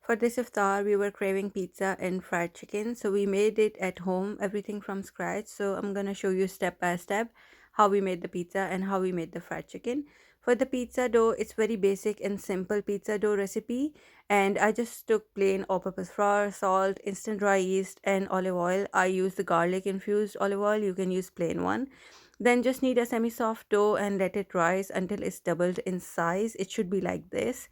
For this iftar, we were craving pizza and fried chicken, so we made it at home, everything from scratch. So I'm gonna show you step by step how we made the pizza and how we made the fried chicken. For the pizza dough, it's very basic and simple pizza dough recipe, and I just took plain all-purpose flour, salt, instant dry yeast, and olive oil. I use the garlic infused olive oil. You can use plain one. Then just knead a semi-soft dough and let it rise until it's doubled in size. It should be like this.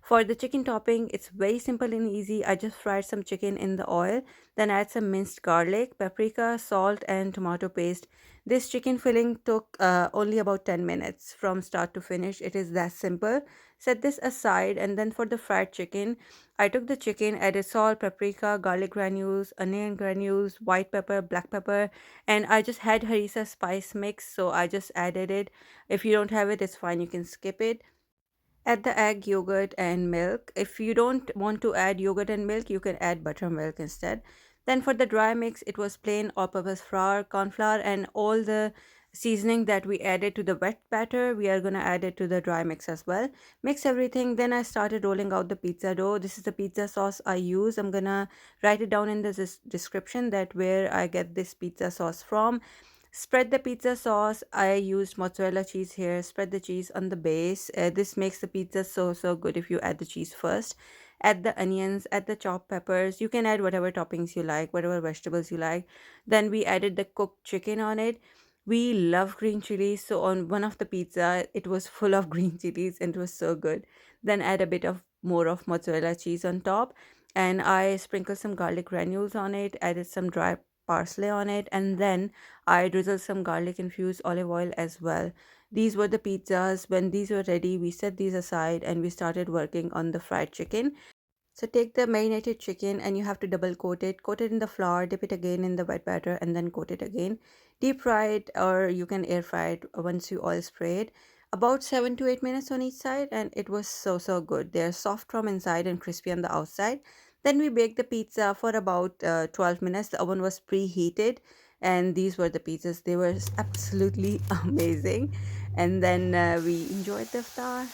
For the chicken topping, it's very simple and easy. I just fried some chicken in the oil, then add some minced garlic, paprika, salt, and tomato paste. This chicken filling took only about 10 minutes from start to finish. It is that simple. Set this aside, and then for the fried chicken, I took the chicken, added salt, paprika, garlic granules, onion granules, white pepper, black pepper, and I just had harissa spice mix, so I just added it. If you don't have it, it's fine, you can skip it. Add the egg, yogurt, and milk. If you don't want to add yogurt and milk, you can add buttermilk instead. Then for the dry mix, it was plain all-purpose flour, cornflour, and all the seasoning that we added to the wet batter. We are gonna add it to the dry mix as well. Mix everything. Then I started rolling out the pizza dough. This is the pizza sauce I use. I'm gonna write it down in the description that where I get this pizza sauce from. Spread the pizza sauce. I used mozzarella cheese here. Spread the cheese on the base. This makes the pizza so good if you add the cheese first. Add the onions, add the chopped peppers. You can add whatever toppings you like, whatever vegetables you like. Then we added the cooked chicken on it. We love green chilies, so on one of the pizza, it was full of green chilies and it was so good. Then add a bit of more of mozzarella cheese on top, and I sprinkled some garlic granules on it, added some dry parsley on it, and then I drizzled some garlic infused olive oil as well. These were the pizzas. When these were ready, we set these aside and we started working on the fried chicken. So take the marinated chicken and you have to double coat it in the flour, dip it again in the wet batter, and then coat it again. Deep fry it, or you can air fry it once you oil spray it. About 7 to 8 minutes on each side, and it was so good. They're soft from inside and crispy on the outside. Then we baked the pizza for about 12 minutes. The oven was preheated, and these were the pizzas. They were absolutely amazing. And then we enjoyed the iftar.